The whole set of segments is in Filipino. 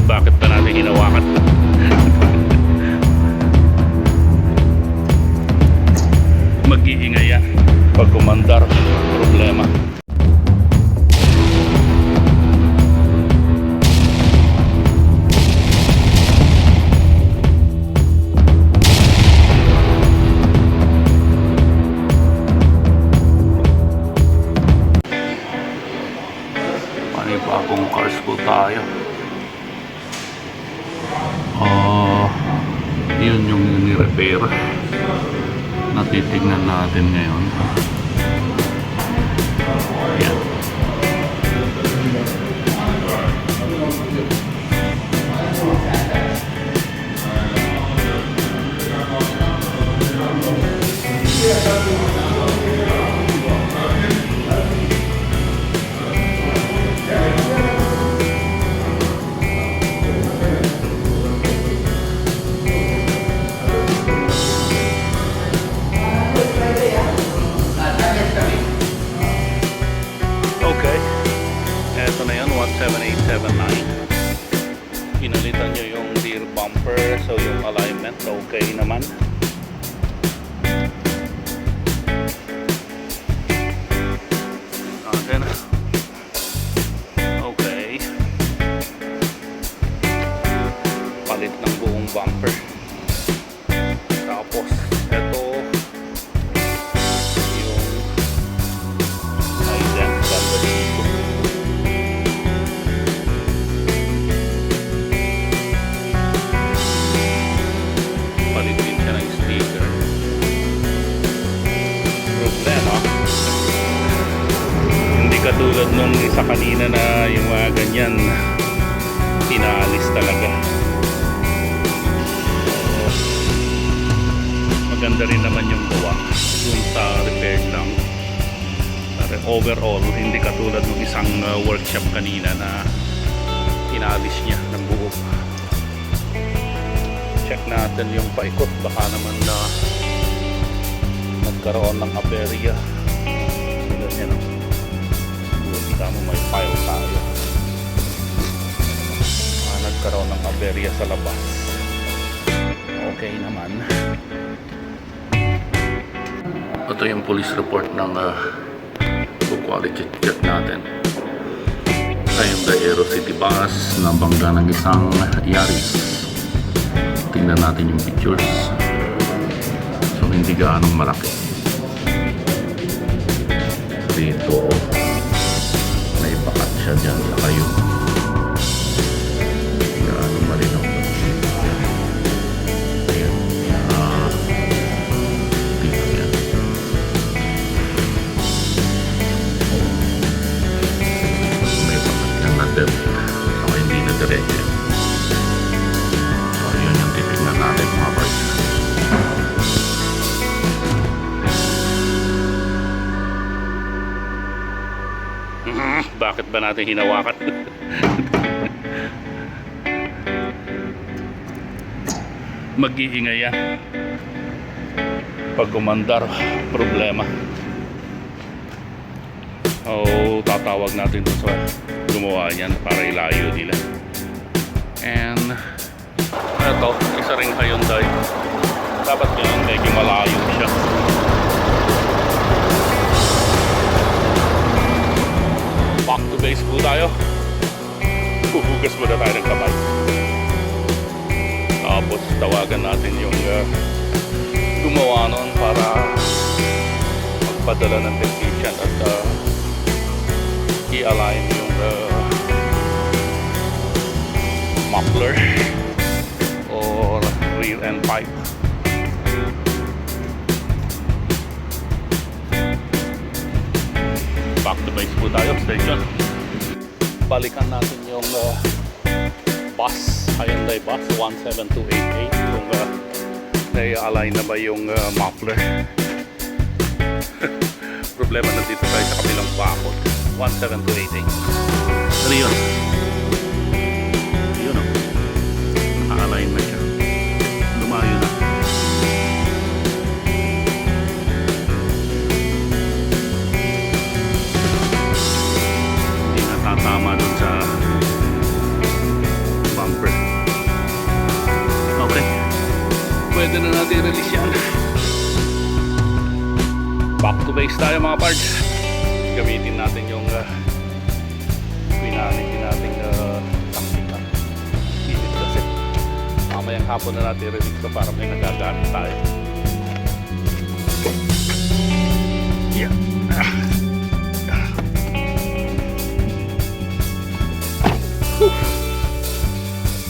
Bakit ba natin hinawakan? Mag-iingay yan pag kumandar, problema. Panibagong cars po tayo. Yun yung ni-repair na titignan natin ngayon. Ayan. Okay, eto na yun, 17879. Pinalitan nyo yung rear bumper, so yung alignment okay naman. Natin. Okay. Palit ng buong bumper. Tapos eto katulad nung isa kanina na yung mga ganyan pinaalis talaga. Maganda rin naman yung gawa dun sa repair lang. Pero overall hindi katulad nung isang workshop kanina na pinaalis niya ng buo. Check natin yung paikot, baka naman na nagkaroon ng aberya. Ganyan, no? Tama, may file tayo. Nagkaroon ng aberya sa labas. Okay naman. Ito yung police report ng quality check natin. Ayun, the Aero City Bus na bangga ng isang Yaris. Tingnan natin yung pictures. So hindi gaanong malaki. Dito pakat siya dyan sa kayo. Gaano malinaw ba? Ayan. Dito yan. May pakat yan na depth. So hindi na diretso. So yun yung titignan natin mga boys. Bakit ba natin hinawakan? Mag-iingay yan pag kumandar, problema. Tatawag natin doon sa gumawa yan para ilayo nila. And eto, isa ring Hyundai. Dapat ganyan, medyo malayo siya. Back to base po tayo. Huhugas muna tayo ng kamay. Tapos tawagan natin yung gumawa nun para magpadala ng technician at i-align yung muffler or rear end pipe. Back to base po tayo, station. Balikan natin yung bus, Hyundai bus 17288 kung na-align na ba yung muffler. Problema, nandito tayo sa kabilang bakod. 17288. Ano yun? Yun o, naka-align na siya, lumayo na. Tama dun sa bumper natin release yan. Back to base tayo mga parts. Gamitin natin yung pinality nating taktika. Init kasi. Mamayang hapon na natin release ito para may nagagamit tayo. Yeah.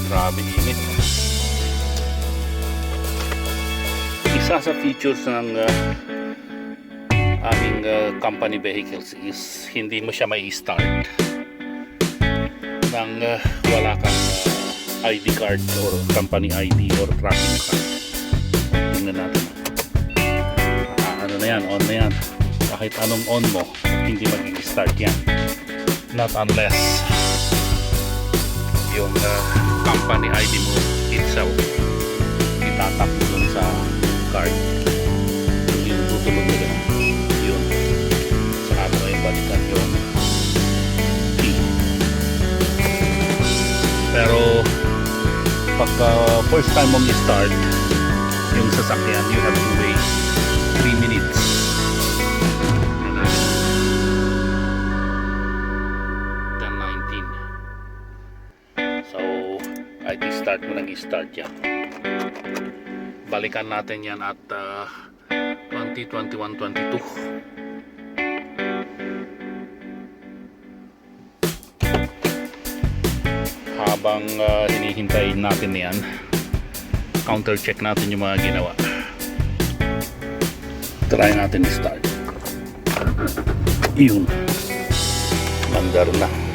Grabe init. Isa sa features ng aming company vehicles is hindi mo siya may start nang wala kang ID card or company ID or tracking card. Tingnan natin. Ano na yan, on na yan. Kahit anong on mo, hindi mag-start yan. Not unless yung company ID mo itself itatap mo dun sa card. Yung tutulog mo dun. Yun. Saka mo yung balikan yung key. Pero pagka first time mong i-start yung sasakyan, you have to wait 3 minutes. Start mo nag-start yan. Balikan natin yan at 2021-22. Habang hinihintay natin yan, counter check natin yung mga ginawa. Try natin i-start. Yun, mandar na.